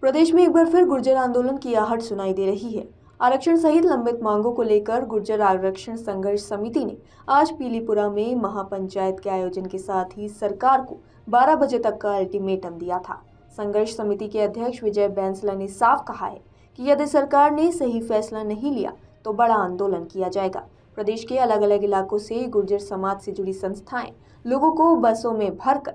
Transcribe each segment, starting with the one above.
प्रदेश में एक बार फिर गुर्जर आंदोलन की आहट सुनाई दे रही है। आरक्षण सहित लंबित मांगों को लेकर गुर्जर आरक्षण संघर्ष समिति ने आज पीलीपुरा में महापंचायत के आयोजन के साथ ही सरकार को 12 बजे तक का अल्टीमेटम दिया था। संघर्ष समिति के अध्यक्ष विजय बैंसला ने साफ कहा है कि यदि सरकार ने सही फैसला नहीं लिया तो बड़ा आंदोलन किया जाएगा। प्रदेश के अलग अलग इलाकों से गुर्जर समाज से जुड़ी संस्थाएं लोगों को बसों में भरकर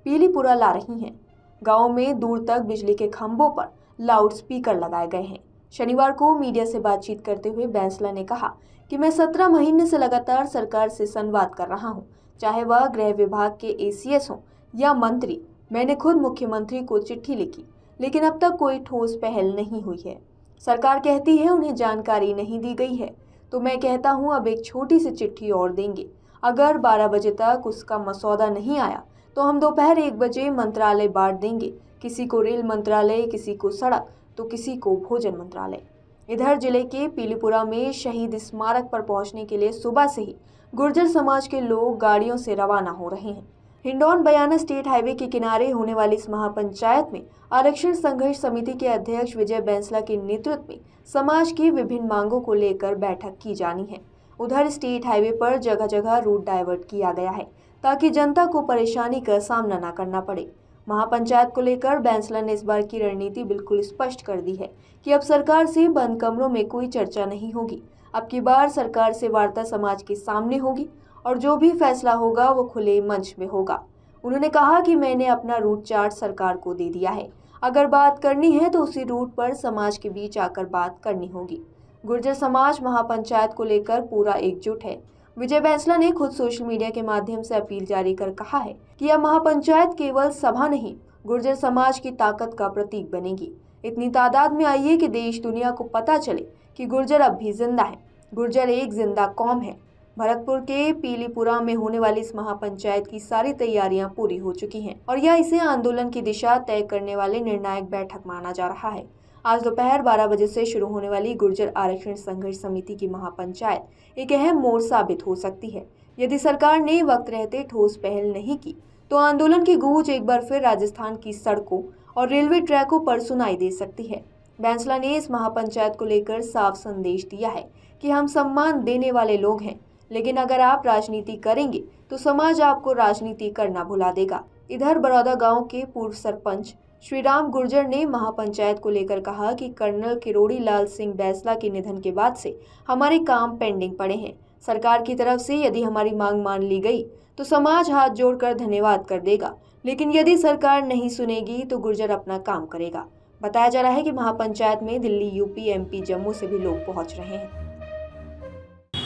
पीलीपुरा ला रही हैं। गांव में दूर तक बिजली के खंभों पर लाउड स्पीकर लगाए गए हैं। शनिवार को मीडिया से बातचीत करते हुए बैंसला ने कहा कि मैं 17 महीने से लगातार सरकार से संवाद कर रहा हूं, चाहे वह गृह विभाग के एसीएस हों या मंत्री। मैंने खुद मुख्यमंत्री को चिट्ठी लिखी, लेकिन अब तक कोई ठोस पहल नहीं हुई है। सरकार कहती है उन्हें जानकारी नहीं दी गई है, तो मैं कहता हूं अब एक छोटी सी चिट्ठी और देंगे। अगर 12 बजे तक उसका मसौदा नहीं आया तो हम दोपहर 1 बजे मंत्रालय बांट देंगे, किसी को रेल मंत्रालय, किसी को सड़क तो किसी को भोजन मंत्रालय। इधर जिले के पीलीपुरा में शहीद स्मारक पर पहुंचने के लिए सुबह से ही गुर्जर समाज के लोग गाड़ियों से रवाना हो रहे हैं। हिंडौन बयाना स्टेट हाईवे के किनारे होने वाली इस महापंचायत में आरक्षण संघर्ष समिति के अध्यक्ष विजय बैंसला के नेतृत्व में समाज की विभिन्न मांगों को लेकर बैठक की जानी है। उधर स्टेट हाईवे पर जगह जगह रूट डाइवर्ट किया गया है ताकि जनता को परेशानी का सामना न करना पड़े। महापंचायत को लेकर बैंसला ने इस बार की रणनीति बिल्कुल स्पष्ट कर दी है कि अब सरकार से बंद कमरों में कोई चर्चा नहीं होगी। अब की बार सरकार से वार्ता समाज के सामने होगी और जो भी फैसला होगा वो खुले मंच में होगा। उन्होंने कहा कि मैंने अपना रूट चार्ट सरकार को दे दिया है, अगर बात करनी है तो उसी रूट पर समाज के बीच आकर बात करनी होगी। गुर्जर समाज महापंचायत को लेकर पूरा एकजुट है। विजय बैंसला ने खुद सोशल मीडिया के माध्यम से अपील जारी कर कहा है कि यह महापंचायत केवल सभा नहीं, गुर्जर समाज की ताकत का प्रतीक बनेगी। इतनी तादाद में आइए कि देश दुनिया को पता चले कि गुर्जर अब भी जिंदा है। गुर्जर एक जिंदा कौम है। भरतपुर के पीलीपुरा में होने वाली इस महापंचायत की सारी तैयारियां पूरी हो चुकी हैं और यह इसे आंदोलन की दिशा तय करने वाली निर्णायक बैठक माना जा रहा है। आज दोपहर 12 बजे से शुरू होने वाली गुर्जर आरक्षण संघर्ष समिति की महापंचायत एक अहम मोड़ साबित हो सकती है। यदि सरकार ने वक्त रहते ठोस पहल नहीं की तो आंदोलन की गूंज एक बार फिर राजस्थान की सड़कों और रेलवे ट्रैकों पर सुनाई दे सकती है। बैंसला ने इस महापंचायत को लेकर साफ संदेश दिया है कि हम सम्मान देने वाले लोग हैं, लेकिन अगर आप राजनीति करेंगे तो समाज आपको राजनीति करना भुला देगा। इधर बरौदा गांव के पूर्व सरपंच श्रीराम गुर्जर ने महापंचायत को लेकर कहा कि कर्नल किरोड़ी लाल सिंह बैंसला के निधन के बाद से हमारे काम पेंडिंग पड़े हैं। सरकार की तरफ से यदि हमारी मांग मान ली गई तो समाज हाथ जोड़कर धन्यवाद कर देगा, लेकिन यदि सरकार नहीं सुनेगी तो गुर्जर अपना काम करेगा। बताया जा रहा है कि महापंचायत में दिल्ली, यूपी, एमपी, जम्मू से भी लोग पहुंच रहे हैं।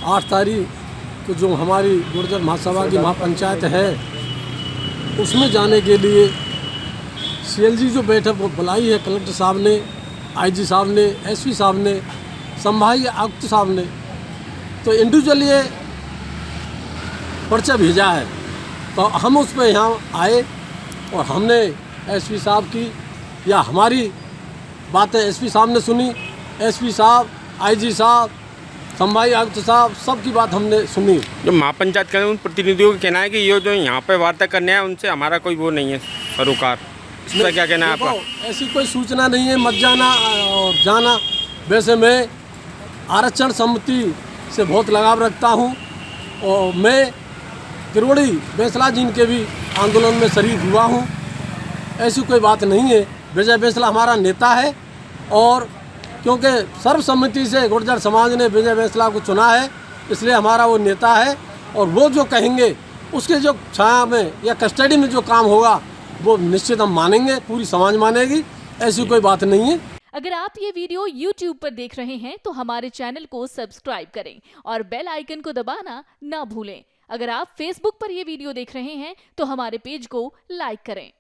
8 तारीख को जो हमारी गुर्जर महासभा की महापंचायत है उसमें जाने के लिए सीएलजी जो बैठक वो बुलाई है, कलेक्टर साहब ने, आईजी साहब ने, एसपी साहब ने, संभागीय आयुक्त साहब ने, तो इंडिविजुअली ये पर्चा भेजा है। तो हम उस पर यहाँ आए और हमने एसपी साहब की या हमारी बातें एसपी साहब ने सुनी। एसपी साहब, आईजी साहब, संभागीय आयुक्त साहब, सबकी बात हमने सुनी। जो महापंचायत के उन प्रतिनिधियों का कहना है कि ये जो यहाँ पे वार्ता करने हैं उनसे हमारा कोई वो नहीं है सरोकार। इसका क्या कहना है आपका? ऐसी कोई सूचना नहीं है, मत जाना और जाना। वैसे मैं आरक्षण समिति से बहुत लगाव रखता हूँ और मैं किरोड़ी बैंसला जी के भी आंदोलन में शरीक हुआ हूँ। ऐसी कोई बात नहीं है। विजय बैंसला हमारा नेता है और क्योंकि सर्वसम्मति से गुर्जर समाज ने विजय बैंसला को चुना है, इसलिए हमारा वो नेता है और वो जो कहेंगे उसके जो छाया में या कस्टडी में जो काम होगा वो निश्चित हम मानेंगे, पूरी समाज मानेगी। ऐसी कोई बात नहीं है। अगर आप ये वीडियो YouTube पर देख रहे हैं तो हमारे चैनल को सब्सक्राइब करें और बेल आइकन को दबाना ना भूलें। अगर आप Facebook पर ये वीडियो देख रहे हैं तो हमारे पेज को लाइक करें।